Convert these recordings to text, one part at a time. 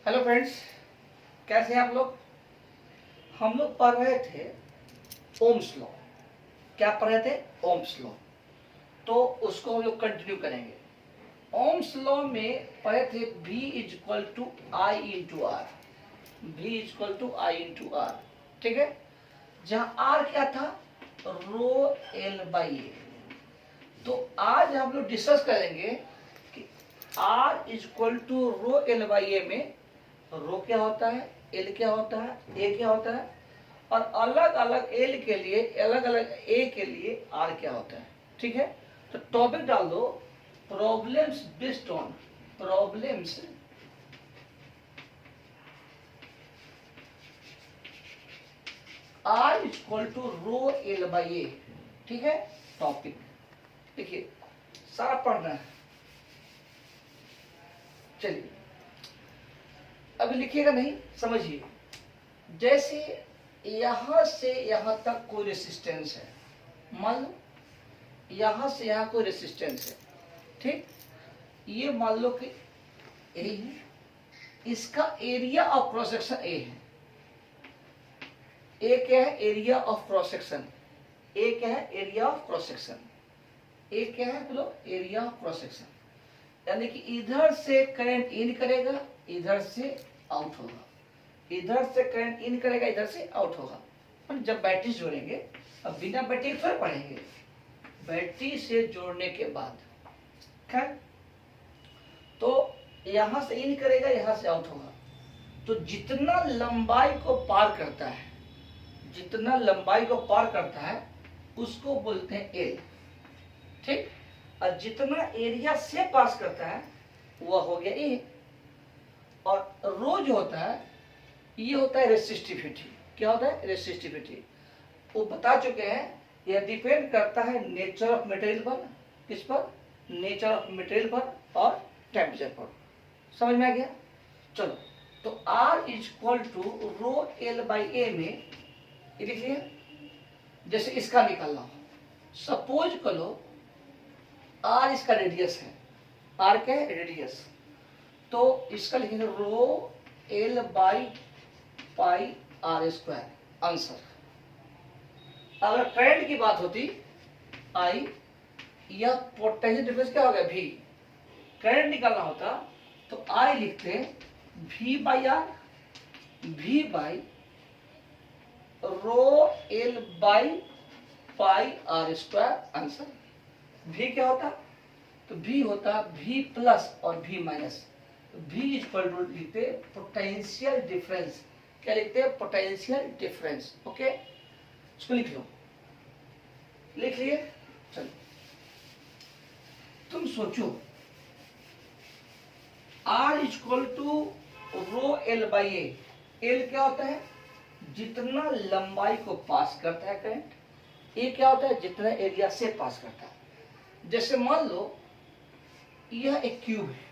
Hello friends, कैसे हैं आप लोग। हम लोग पढ़ रहे थे ओम्स लॉ। क्या पढ़ रहे थे? Ohm's law. तो उसको हम लोग कंटिन्यू करेंगे। ओम्स लॉ में पढ़े थे V is equal to I into R. V is equal to I into R, ठीक है। जहां R क्या था? Rho L by A. तो आज हम लोग डिस्कस करेंगे कि R is equal to rho L by A में रो क्या होता है, एल क्या होता है, ए क्या होता है, और अलग अलग एल के लिए, अलग अलग ए के लिए आर क्या होता है, ठीक है। तो टॉपिक डाल दो, problems based on, problems R equal to rho L by A, ठीक है। टॉपिक देखिए, सारा पढ़ना है। चलिए अभी लिखिएगा नहीं, समझिए। जैसे यहां से यहां तक कोई रेसिस्टेंस है, मान लो यहां से यहां कोई रेसिस्टेंस है, ठीक। ये मान लो कि ए है, इसका area of cross section A है। ए क्या है? Area of cross section. A क्या है? Area of cross section. A क्या है बोलो? Area of cross section. यानी कि इधर से करंट इन करेगा, इधर से आउट होगा, इधर से करंट इन करेगा, इधर से आउट होगा। पर जब बैटरी जोड़ेंगे, अब बिना बैटरी थोड़ा पढ़ेंगे, बैटरी से जोड़ने के बाद खैर, तो यहां से इन करेगा, यहां से आउट होगा। तो जितना लंबाई को पार करता है, जितना लंबाई को पार करता है उसको बोलते हैं एल, ठीक। और जितना एरिया से पास करता है वह हो गया ए। और रो जो होता है ये होता है रेसिस्टिविटी। क्या होता है? रेसिस्टिविटी। वो बता चुके हैं, यह डिपेंड करता है नेचर ऑफ मटेरियल पर। किस पर? नेचर ऑफ मटेरियल पर और टेम्परेचर पर। समझ में आ गया? चलो, तो R is equal to rho L by A में ये लिख लिया। जैसे इसका निकालना हो, सपोज करो R इसका रेडियस है। R क्या है? रेडियस। तो इसका लिखेंगे rho L by pi R square. Answer. अगर करंट की बात होती आई, यह पोटेंशियल डिफरेंस क्या हो गया? V। करंट निकालना होता तो आई लिखते V by R, V by rho L by pi R square. Answer. V क्या होता? तो V होता V प्लस और V minus. V equal to लिखते पोटेंशियल डिफरेंस। क्या लिखते हैं? Potential difference. ओके, इसको लिख लो। लिख लिए? चलो, तुम सोचो, R equal to rho L by A. L क्या होता है? जितना लंबाई को पास करता है करंट। ए क्या होता है? जितना एरिया से पास करता है। जैसे मान लो यह एक क्यूब है।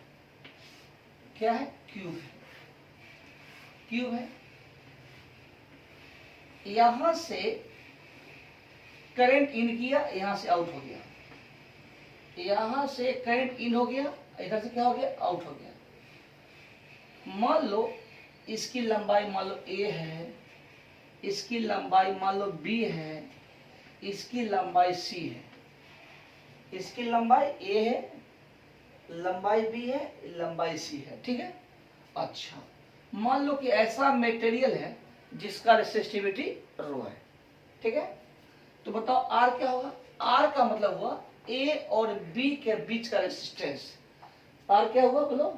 क्या है? क्यूब है। क्यूब है, यहां से करंट इन किया, यहां से आउट हो गया, यहां से करंट इन हो गया, इधर से क्या हो गया? आउट हो गया। मान लो इसकी लंबाई मान लो ए है, इसकी लंबाई मान लो बी है, इसकी लंबाई सी है। इसकी लंबाई ए है, लंबाई बी है, लंबाई सी है, ठीक है। अच्छा, मान लो कि ऐसा मटेरियल है जिसका रेसिस्टिविटी रो है, ठीक है। तो बताओ आर क्या होगा? आर का मतलब हुआ ए और बी के बीच का रेसिस्टेंस। आर क्या हुआ बोलो?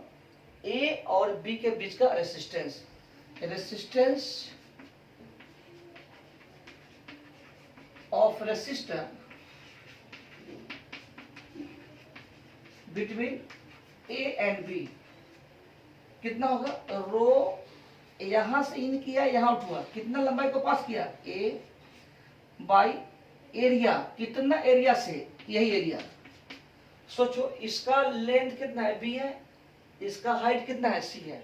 ए और बी के बीच का resistance. Resistance of resistor between A and B कितना होगा? रो यहां से इन किया, यहां आउट हुआ, कितना लंबाई को पास किया? ए बाई एरिया। कितना एरिया से? यही एरिया। सोचो, इसका लेंथ कितना है? बी है, इसका हाइट कितना है? सी है।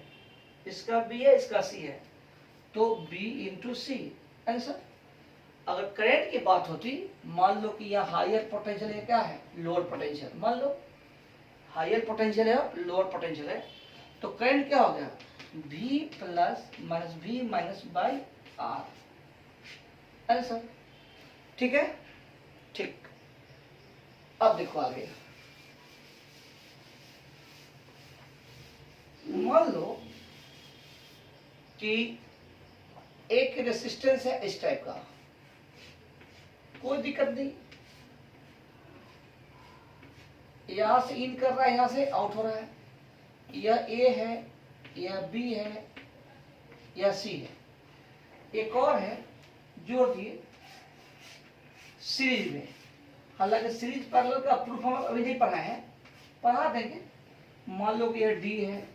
इसका बी है, इसका सी है, तो बी इंटू सी। आंसर। अगर करंट की बात होती, मान लो कि यह हायर पोटेंशियल है, क्या है? Lower potential. मान लो हायर पोटेंशियल है और लोअर पोटेंशियल है, तो करंट क्या हो गया, V plus minus V minus by R। अरे सर ठीक है, ठीक। अब देखो आगे, मान लो कि एक रेसिस्टेंस है इस टाइप का, कोई दिक्कत नहीं, यहां से इन कर रहा है, यहां से आउट हो रहा है, यह A है, यह B है, यह C है। एक और है, जोड़ दिए सीरीज में, हालांकि सीरीज पैरेलल का प्रूफ हम अभी नहीं पढ़ा है, पढ़ा देंगे। मान लो कि यह D है,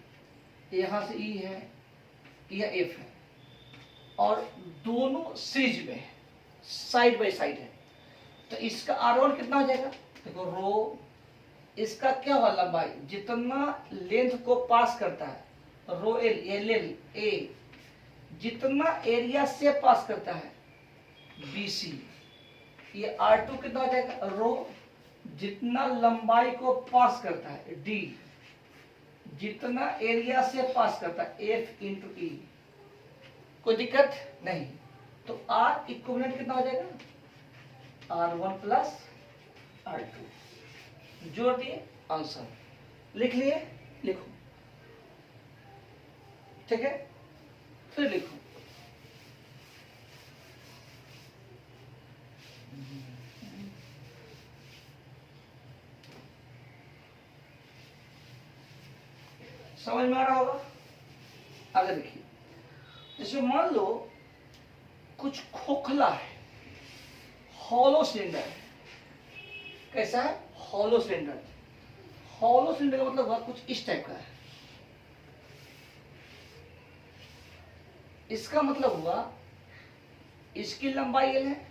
यहां से E है, यह F है, और दोनों सीरीज में साइड बाय साइड है, तो इसका R1 कितना हो जाएगा, देखो रो, इसका क्या हुआ लंबाई, जितना लेंथ को पास करता है रो एल ए, जितना एरिया से पास करता है BC, ये R2 कितना हो जाएगा, रो जितना लंबाई को पास करता है D, जितना एरिया से पास करता है F इंटू E। कोई दिक्कत नहीं, तो R इक्विवेलेंट कितना हो जाएगा, R1 प्लस R2, जोड़ दिए, आंसर लिख लिए, लिखो, ठीक है, फिर लिखो, समझ में आ रहा होगा। आगे देखिए, जैसे मान लो कुछ खोखला है, हॉलो सिलेंडर है, कैसा है, हॉलो सिलेंडर। हॉलो सिलेंडर का मतलब हुआ कुछ इस टाइप का है, इसका मतलब हुआ इसकी लंबाई L है,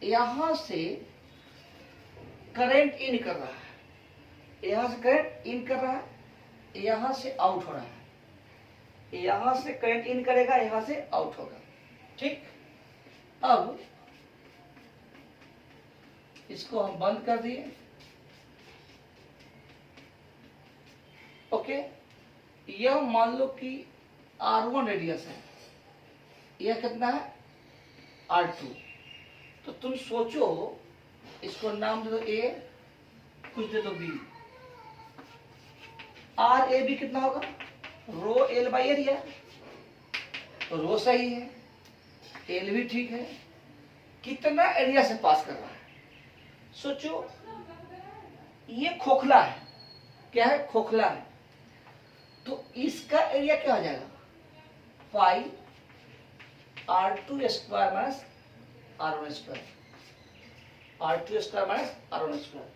यहां से करंट इन कर रहा है, यहां से करंट इन कर रहा है, यहां से आउट हो रहा है, यहां से करंट इन करेगा, यहां से आउट होगा, ठीक। अब इसको हम बंद कर दिए, ओके। यह मान लो कि R1 रेडियस है, यह कितना है, R2। तो तुम सोचो, इसको नाम दे दो A, कुछ दे दो B, RAB कितना होगा, रो L बाई एरिया, तो रो सही है, L भी ठीक है, कितना एरिया से पास कर रहा है, सोचो। ये खोखला है, क्या है, खोखला है, तो इसका एरिया क्या हो जाएगा, पाई R2 square minus R1 square, R2 square minus R1 square,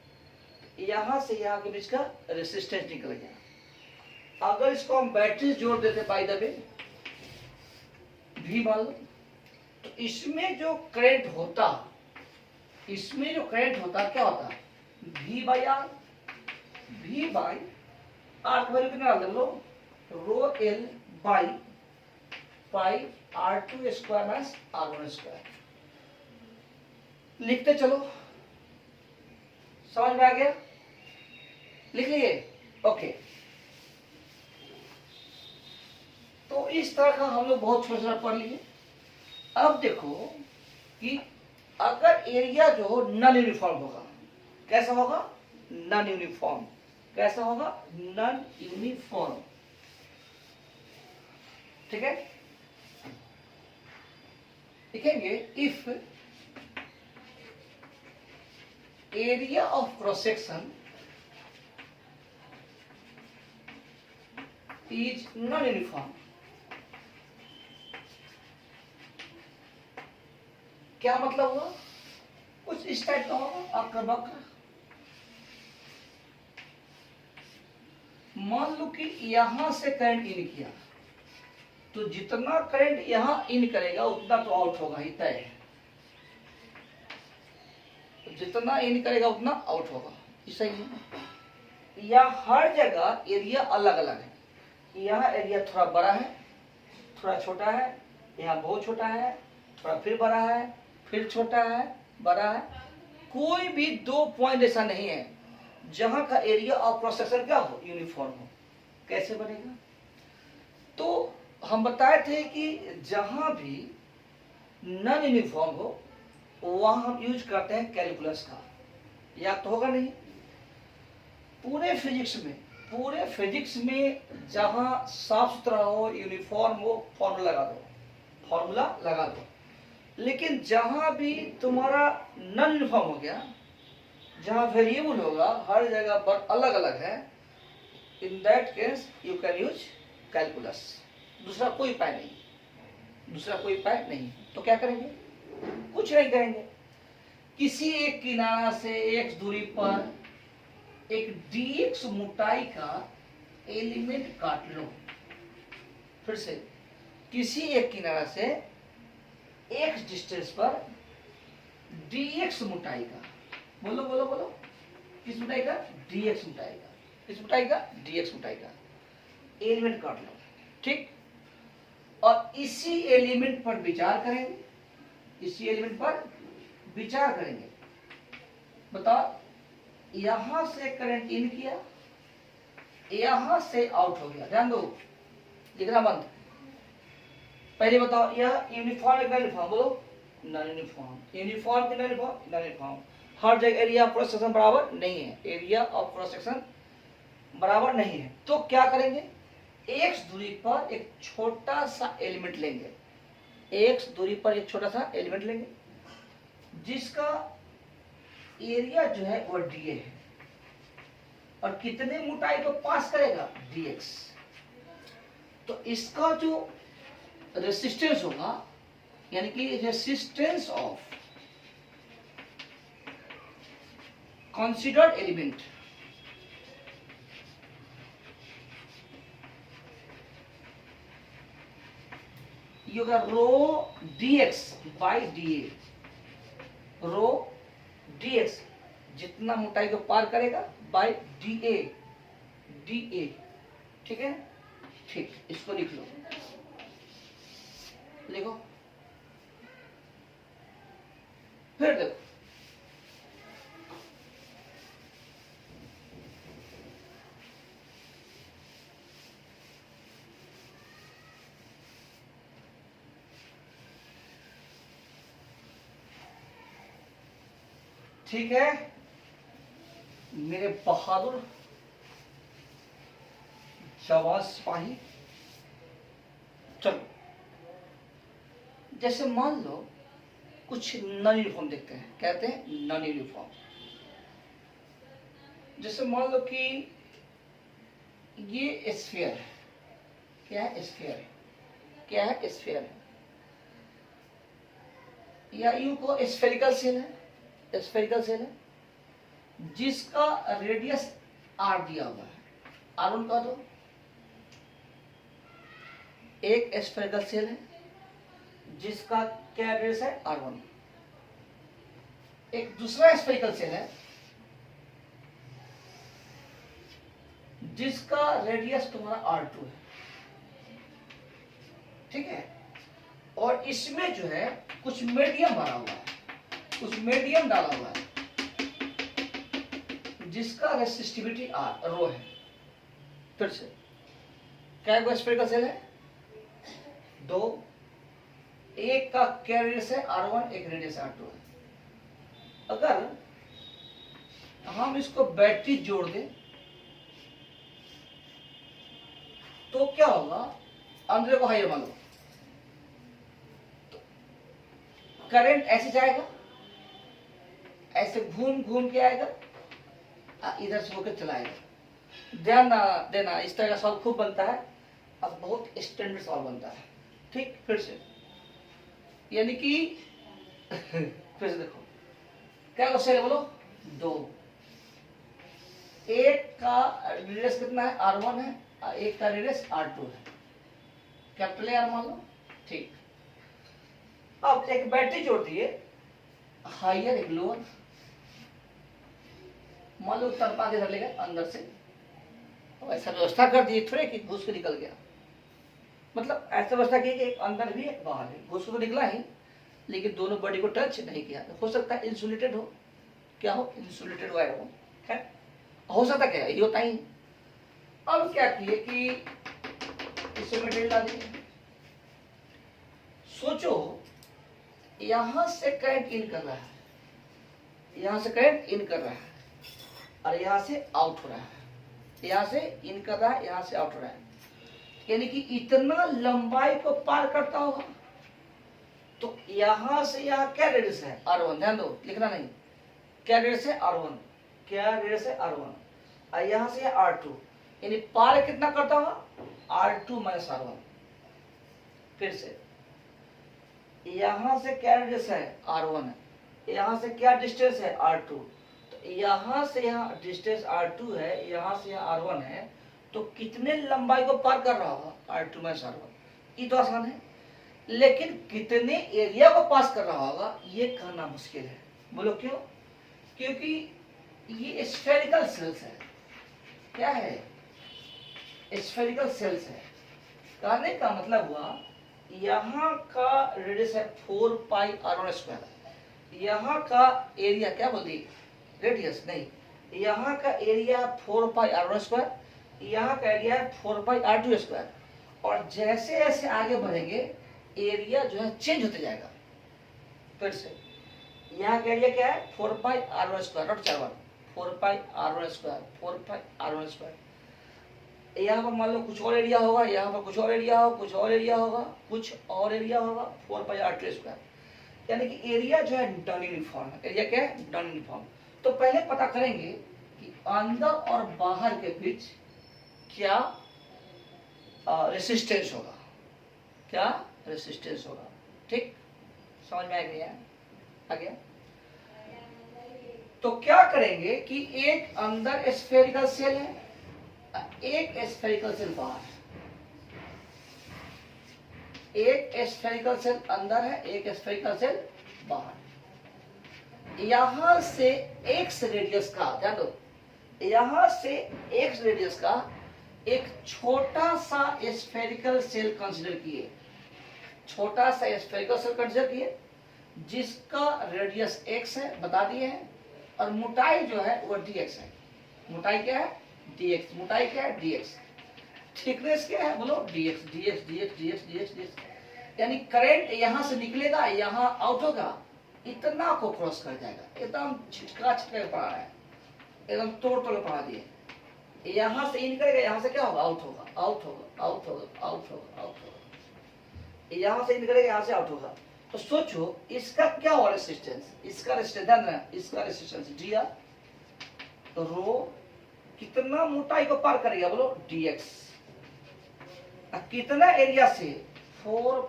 यहां से यहां के बीच का रेसिस्टेंस निकल गया। अगर इसको हम बैटरी जोड़ देते बाय द वे भी मान लो, तो इसमें जो करंट होता, इसमें जो करंट होता क्या होता, V by R, V by R का वैल्यू कितना डाल लो, rho L by pi R2 square minus R1 square. लिखते चलो, समझ में आ गया, लिख लिए, ओके। तो इस तरह का हम लोग बहुत छोटा छोटा पढ़ लिए। अब देखो कि अगर एरिया जो नॉन यूनिफॉर्म होगा, कैसा होगा, नॉन यूनिफॉर्म, कैसा होगा, नॉन यूनिफॉर्म, ठीक है। लिखेंगे if area of cross section is non uniform, क्या मतलब हुआ, कुछ इस टाइप का होगा, अक्र बक्र। मान लो कि यहां से करंट इन किया, तो जितना करंट यहां इन करेगा उतना तो आउट होगा ही, तय है, तो जितना इन करेगा उतना आउट होगा, सही है। या हर जगह एरिया अलग अलग है, यहाँ एरिया थोड़ा बड़ा है, थोड़ा छोटा है, यहाँ बहुत छोटा है, थोड़ा फिर बड़ा है, फिर छोटा है, बड़ा है। कोई भी दो पॉइंट ऐसा नहीं है जहां का एरिया ऑफ क्रॉस सेक्शन क्या हो, यूनिफॉर्म हो। कैसे बनेगा? तो हम बताए थे कि जहां भी नॉन यूनिफॉर्म हो वहां हम यूज करते हैं कैलकुलस का। याद तो होगा नहीं? पूरे फिजिक्स में जहां साफ सुथरा हो, यूनिफॉर्म हो, फॉर्मूला लगा दो। लेकिन जहां भी तुम्हारा नॉन यूनिफॉर्म हो गया, जहां वेरिएबल होगा, हर जगह पर अलग अलग है, in that case you can use calculus. दूसरा कोई उपाय नहीं। तो क्या करेंगे? कुछ नहीं करेंगे। किसी एक किनारा से x दूरी पर एक dx मोटाई का एलिमेंट काट लो। फिर से, किसी एक किनारा से x डिस्टेंस पर dx मोटाई का, बोलो, किस मोटाई का? dx मोटाई का। किस मोटाई का? dx मोटाई का एलिमेंट काट लो। ठीक, और इसी एलिमेंट पर विचार करेंगे। बताओ, यहां से करंट इन किया, यहां से आउट हो गया। ध्यान दो, लिखना बंद। पहले बताओ, यह यूनिफॉर्म है, नॉन यूनिफॉर्म? बोलो, नॉन यूनिफॉर्म। यूनिफॉर्म की नॉन यूनिफॉर्म। हर जगह एरिया ऑफ क्रॉस सेक्शन बराबर नहीं है, एरिया ऑफ क्रॉस सेक्शन बराबर नहीं है। तो क्या करेंगे? x दूरी पर एक छोटा सा एलिमेंट लेंगे, जिसका एरिया जो है वो dA है, और कितने मोटाई को पास करेगा? dx। तो इसका जो रेसिस्टेंस होगा, यानी कि रेसिस्टेंस ऑफ कंसीडर्ड एलिमेंट, ये होगा rho dx by dA। Rho dx जितना मोटाई को पार करेगा बाई dA। ठीक है? ठीक, इसको लिख लो। लिखो, फिर देखो, ठीक है मेरे बहादुर जवान सिपाही। चलो, जैसे मान लो कुछ नॉन यूनिफॉर्म देखते हैं, कहते हैं नॉन यूनिफॉर्म। जैसे मान लो कि ये स्फीयर है। क्या है? स्फीयर है। या यूं को स्फेरिकल सेल है, जिसका रेडियस r दिया हुआ है। r1 कह दो। एक स्फेरिकल सेल है जिसका क्या रेडियस है? r1। एक दूसरा स्फेरिकल सेल है जिसका रेडियस तुम्हारा r2 है। ठीक है? और इसमें जो है कुछ मीडियम भरा हुआ है, कुछ मीडियम डाला हुआ है, जिसका रेसिस्टिविटी r रो है। फिर से, क्या स्फेरिकल सेल है? दो। एक का क्या रेडियस है? r1, एक रेडियस r2 है। अगर हम इसको बैटरी जोड़ दें तो क्या होगा? अंदर को हाइयर मान लो, तो करंट ऐसे जाएगा, ऐसे घूम घूम के आएगा, इधर से होकर चलाएगा। ध्यान देना, इस तरह का सॉल्व खूब बनता है, अब बहुत स्टैंडर्ड सॉल्व बनता है। ठीक, फिर से, यानी कि फिर से देखो, क्या क्वेश्चन है? बोलो, दो। एक का रेडियस कितना है? r1 है, एक का रेडियस r2 है। कैपिटल R मान लो। ठीक, अब एक बैटरी जोड़ दिए, हाइयर एक लोअर। मान लो तरपा के धर लेगा अंदर से, तो ऐसा व्यवस्था कर दिए थोड़े कि घुस के निकल गया। मतलब ऐसा व्यवस्था की कि एक अंदर भी एक बाहर भी, घुस तो निकला ही, लेकिन दोनों बॉडी को टच नहीं किया। हो सकता है इंसुलेटेड हो, क्या हो? इंसुलेटेड वायर हो। है, हो सकता क्या है, ये होता ही। अब क्या किए कि इसमें मटेरियल डाल दिए। सोचो यहां से करंट इन कर रहा है, यहां से करंट इन कर रहा है और यहां से आउट हो रहा है, यहां से इन कर रहा है, यहां से आउट हो रहा है, यानी कि इतना लंबाई को पार करता होगा। तो यहां से यहां क्या रेडियस है r1, ध्यान दो लिखना नहीं, क्या रेडियस है r1, क्या रेडियस है r1, और यहां से r2, यानी पार कितना करता होगा r2 माइनस r1। फिर से यहां से क्या रेडियस है r1 है, यहां से क्या डिस्टेंस है r2, तो यहां से यहां डिस्टेंस r2 है, यहां से यहां r1 है, तो कितने लंबाई को पार कर रहा होगा r2 माइनस r1। ये तो आसान है, लेकिन कितने एरिया को पास कर रहा होगा ये कहना मुश्किल है। बोलो क्यों? क्योंकि ये स्फेरिकल सेल्स है। क्या है? स्फेरिकल सेल्स है। कहने का मतलब हुआ यहाँ का रेडियस है 4 पाई r1 स्क्वायर, यहाँ का एरिया क्या बोल दी रेडियस नहीं, यहाँ का एरिया 4 पाई r1 स्क्वायर, यहाँ का एरिया है 4 पाई r2 स्क्वायर, और जैसे जैसे आगे बढ़ेंगे एरिया जो है चेंज होते जाएगा। फिर से यहाँ का एरिया क्या है 4 पाई r1 square, not 4 pi r1 square, 4 pi r1 square. यहाँ पर मान लो कुछ और एरिया होगा, यहाँ पर कुछ और एरिया होगा, कुछ और एरिया होगा, कुछ और एरिया होगा, 4 पाई r2 स्क्वायर, यानी कि एरिया जो है नॉन यूनिफॉर्म है। एरिया क्या है नॉन यूनिफॉर्म। तो पहले पता करेंगे कि अंदर और बाहर के बीच क्या रेसिस्टेंस होगा, क्या रेसिस्टेंस होगा। ठीक, समझ में आ गया? आ गया? तो क्या करेंगे कि एक अंदर स्फेरिकल सेल है, एक स्फेरिकल सेल बाहर है, एक स्फेरिकल सेल अंदर है, एक स्फेरिकल सेल बाहर। यहां से x रेडियस का, ध्यान दो, यहां से x रेडियस का एक छोटा सा स्फेरिकल सेल कंसीडर किए, छोटा सा स्फेरिकल सेल कंसीडर किए जिसका रेडियस x है, बता दिए हैं, और मोटाई जो है वो dx है। मोटाई क्या है dx, मोटाई क्या है dx, थिकनेस क्या है बोलो dx, dx dx dx dx dx, यानी करंट यहां से निकलेगा, यहां आउट होगा, इतना को क्रॉस कर जाएगा। एकदम छिटका छिटका पढ़ा है, एकदम तोड़ तोड़ पढ़ा दिए। यहां से इन करेगा, यहां से क्या होगा आउट होगा, आउट होगा, आउट होगा, आउट होगा, आउट होगा, यहां से इन करेगा, यहां से आउट होगा। तो सोचो इसका क्या हुआ रेसिस्टेंस, इसका रेसिस्टेंस, इसका रेसिस्टेंस डी आर, तो रो कितना मोटाई को पार करेगा बोलो dx, कितना एरिया से 4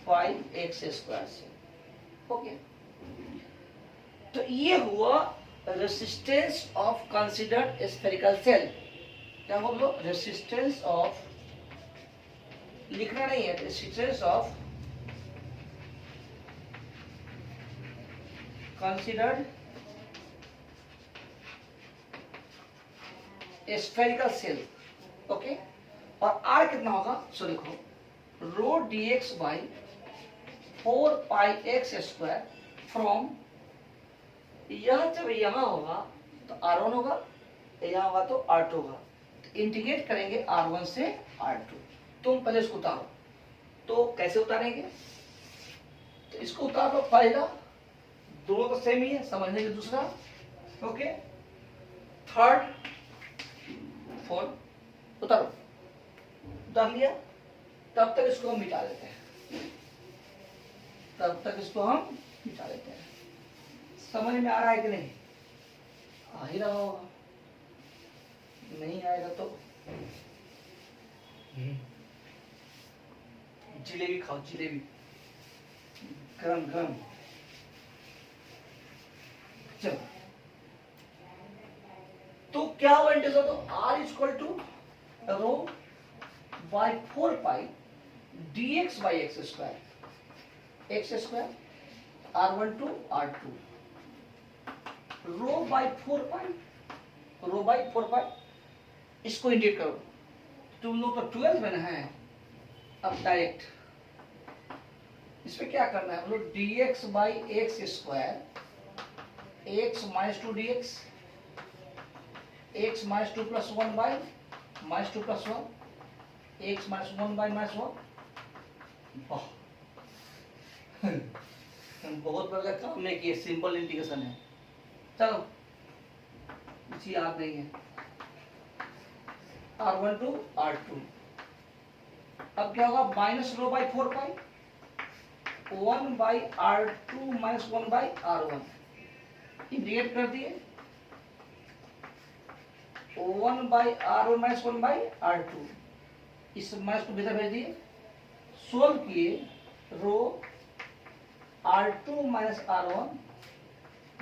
पाई x स्क्वायर से। ओके, तो ये हुआ resistance of considered spherical shell. क्या हुआ बोलो रेसिस्टेंस ऑफ, लिखना नहीं है, resistance of considered spherical shell. Okay, और r कितना होगा, सो लिखो रो dx by 4 pi x square from, यह जब यहां होगा तो r1 होगा, यहां होगा तो r2 होगा, तो इंटीग्रेट करेंगे r1 से r2। तुम पहले इसको उतारो, तो कैसे उतारेंगे, तो इसको उतार लो पहला, दोनों तो सेम ही है, समझने के दूसरा। ओके, थर्ड फोर्थ उतारो, उतार लिया, तब तक इसको हम मिटा देते हैं, तब तक इसको हम मिटा देते हैं। समझ में आ रहा है कि नहीं? आ ही रहा होगा, नहीं आएगा तो जिलेबी खाओ, जिलेबी गरम गरम। चलो, तो क्या हुआ इंटीग्रल, तो r equal to rho by 4 pi dx by X square r1 to r2, rho by 4 pi, rho by 4 pi, इसको इंटीग्रेट करो। तुम लोग तो 12 में है, अब डायरेक्ट इसमें क्या करना है बोलो dx by X square, x minus 2 dx, x minus 2 plus 1 by minus 2 plus 1, x minus 1 by minus 1। बहुत बड़ा काम नहीं किया, सिंपल इंटीग्रेशन है। चलो कुछ याद नहीं है। R1 टू R2, अब क्या होगा, minus rho by 4 pi 1 by R2 minus 1 by R1, integrate कर दिए 1 by R1 minus 1 by R2, इस माइनस को भीतर भेज दिए, सोल्व किए, रो R2 minus R1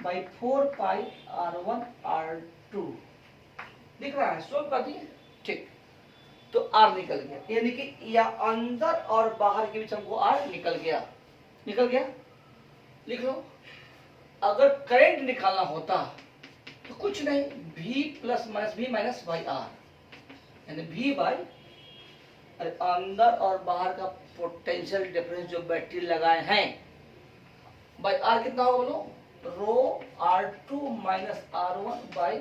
by 4 pi R1 R2 दिख रहा है, सोल्व कर दिए, ठीक। तो R निकल गया, यानी कि या अंदर और बाहर के बीच हमको R निकल गया, निकल गया। लिख लो, अगर करंट निकालना होता तो कुछ नहीं, V plus minus V minus by R, यानी V बाई अंदर और बाहर का पोटेंशियल डिफरेंस जो बैटरी लगाए हैं बाई R कितना होगा बोलो, रो R2 minus R1 by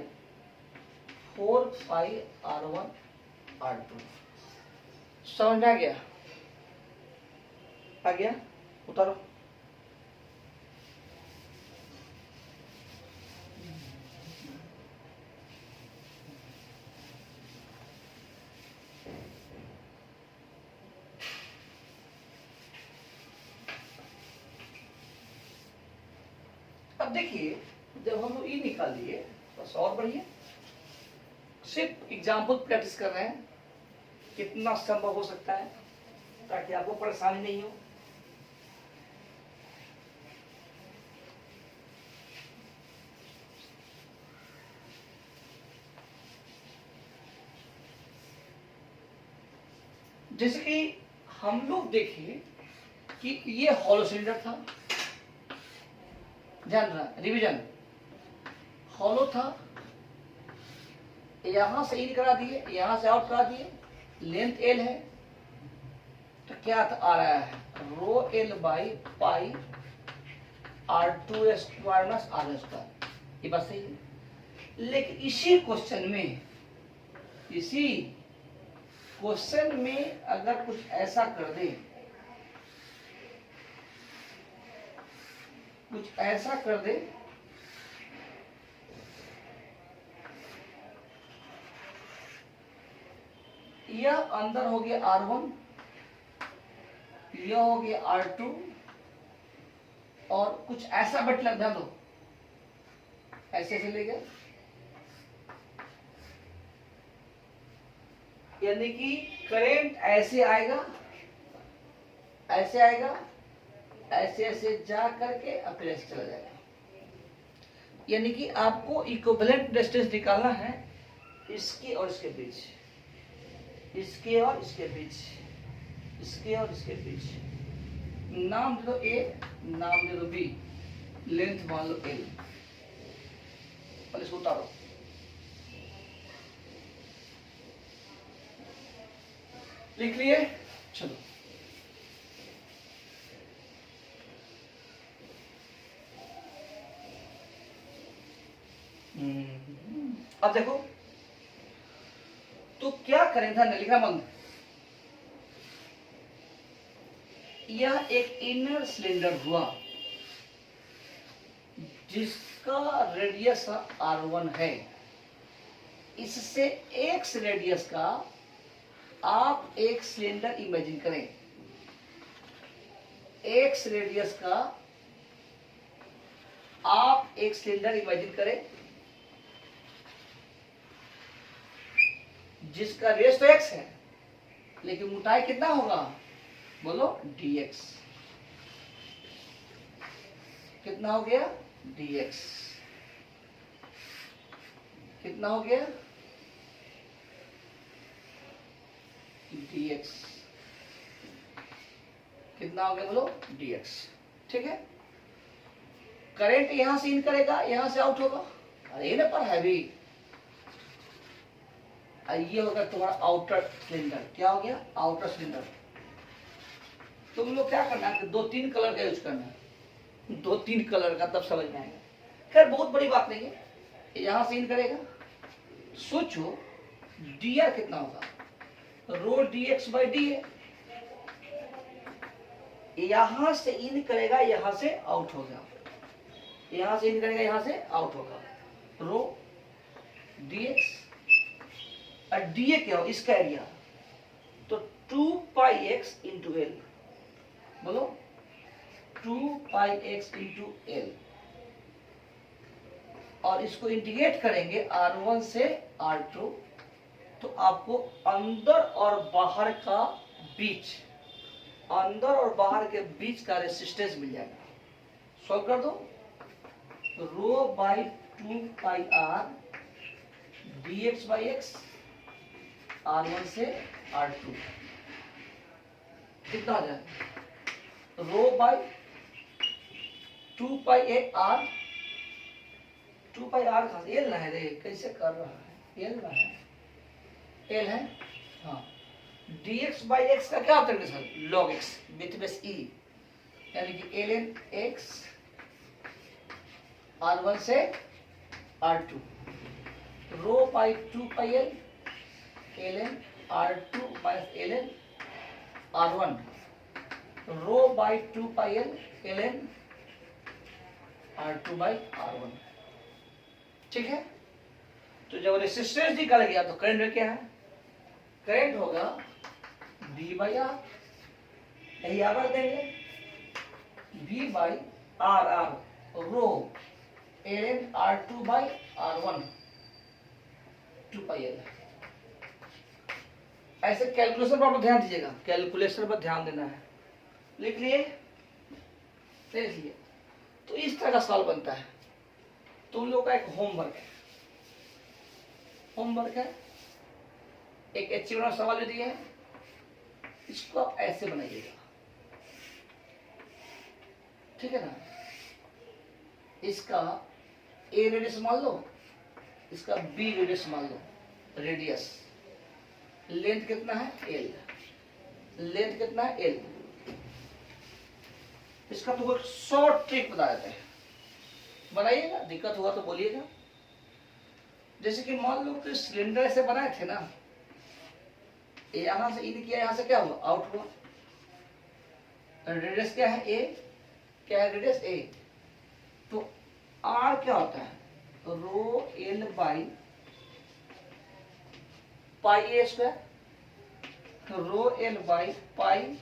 4 pi R1 R2। समझ में आ गया? आ गया? उतारो। अब देखिए, जब हम लोग ये निकाल लिए बस और बढ़िया, सिर्फ एग्जाम्पल प्रैक्टिस कर रहे हैं, कितना संभव हो सकता है ताकि आपको परेशानी नहीं हो। जैसे कि हम लोग देखिए कि ये हॉलो सिलेंडर था, ध्यान रहा, रिवीजन, हॉलो था, यहां से इन करा दिए, यहां से आउट करा दिए, लेंथ एल है, तो क्या आ रहा है, rho L by pi R2 square minus R square, ये बात सही है। लेकिन इसी क्वेश्चन में अगर कुछ ऐसा कर दे, कुछ ऐसा कर दे, यह अंदर हो गया R1, यह हो गया R2, और कुछ ऐसा बट लग दो, ऐसे ले गया, यानी कि करंट ऐसे आएगा, ऐसे आएगा, ऐसे ऐसे जा करके अब फिर ऐसे चला जाएगा, यानी कि आपको इक्विवेलेंट डिस्टेंस निकालना है इसके और इसके बीच, इसके और इसके बीच, इसके और इसके बीच। नाम दे दो A, नाम दे दो B, लेंथ मान लो L, और इसको उतारो। लिख लिए, चलो अब देखो, तो क्या करें, ध्यान लिखना बंद। यह एक इनर सिलेंडर हुआ जिसका रेडियस R1 है, इससे एक्स रेडियस का आप एक सिलेंडर इमेजिन करें, एक्स रेडियस का आप एक सिलेंडर इमेजिन करें जिसका रेस तो x है, लेकिन मोटाई कितना होगा बोलो, dx। कितना हो गया, dx। कितना हो गया, dx। कितना हो गया बोलो, dx। ठीक है, करंट यहां से इन करेगा, यहां से आउट होगा, अरे ना पर हैवी, ये होगा तुम्हारा आउटर सिलेंडर। क्या हो गया, आउटर सिलेंडर। तुम लोग क्या करना है, 2-3 कलर का यूज करना है, 2-3 कलर का, तब समझ में आएगा। खैर बहुत बड़ी बात नहीं है, यहां से इन करेगा, सोचो डी आर कितना होगा, rho D X by D A. यहां से इन करेगा, यहां से आउट होगा, यहां से इन करेगा, यहां से आउट होगा, रो डी एक्स और डी ए क्या हो, इसका एरिया, तो 2 पाई एक्स इंटू एल, बोलो 2 पाई एक्स इंटू एल, और इसको इंटीग्रेट करेंगे R1 से R2, तो आपको अंदर और बाहर का बीच, अंदर और बाहर के बीच का रेसिस्टेंस मिल जाएगा। सॉल्व कर दो, rho by 2 pi R D X by X, R1 से R2 कितना आ जाएगा, rho by 2 pi A R, 2 pi R कहां से, एल ना है रे, कैसे कर रहा है, एल ना है, एल है, हाँ, dx बाई एक्स का क्या होता है sir, log x with base e, यानी कि ln x R1 से R2, rho by 2 pi L ln R2 minus ln R1, rho by 2 pi L ln R2 by R1। ठीक है, तो जब रेसिस्टेंस निकल गया तो करंट में क्या है, करंट होगा V बाई आर, यही आर देंगे, V by R R, rho ln R2 by R1 2 pi L. ऐसे कैलकुलेशन पर आप ध्यान दीजिएगा, कैलकुलेशन पर ध्यान देना है, लिख लिए, देख लिए। तो इस तरह का सवाल बनता है। तुम लोग का एक होमवर्क है, होमवर्क है, एक एचीव सवाल भी दिया है, इसको आप ऐसे बनाइएगा, ठीक है ना। इसका ए रेडियस मान लो, इसका बी रेडियस मान लो, रेडियस, लेंथ कितना है एल, लेंथ कितना है एल। इसका तो एक शॉर्ट ट्रिक बता देते हैं, बनाइएगा, दिक्कत हुआ तो बोलिएगा। जैसे कि मान लो कि सिलेंडर ऐसे बनाए थे ना, यहां से इन किया, यहां से क्या हुआ, आउट हुआ, रेडियस क्या है ए, क्या है रेडियस ए, तो आर क्या होता है, rho L by pi A square, तो rho L by pi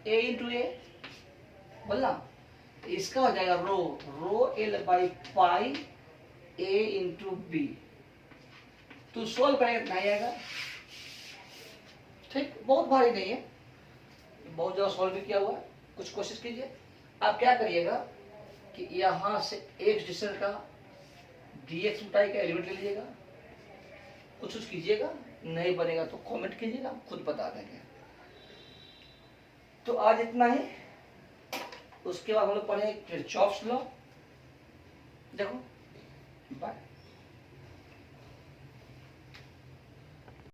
A into A, बोलना, इसका हो जाएगा rho L by pi A into B. तो सोल्व करेंगे कितना आएगा, ठीक, बहुत भारी नहीं है, बहुत जगह सोल्व भी किया हुआ है, कुछ कोशिश कीजिए। आप क्या करिएगा कि यहां से एक डिस्टेंस का dx मिटाई का एलिमेंट ले लीजिएगा, कुछ कीजिएगा, नहीं बनेगा तो कमेंट कीजिएगा, खुद बता देंगे। तो आज इतना ही, उसके बाद हम लोग पढ़ेंगे किरचॉफ्स लॉ। देखो, बाय।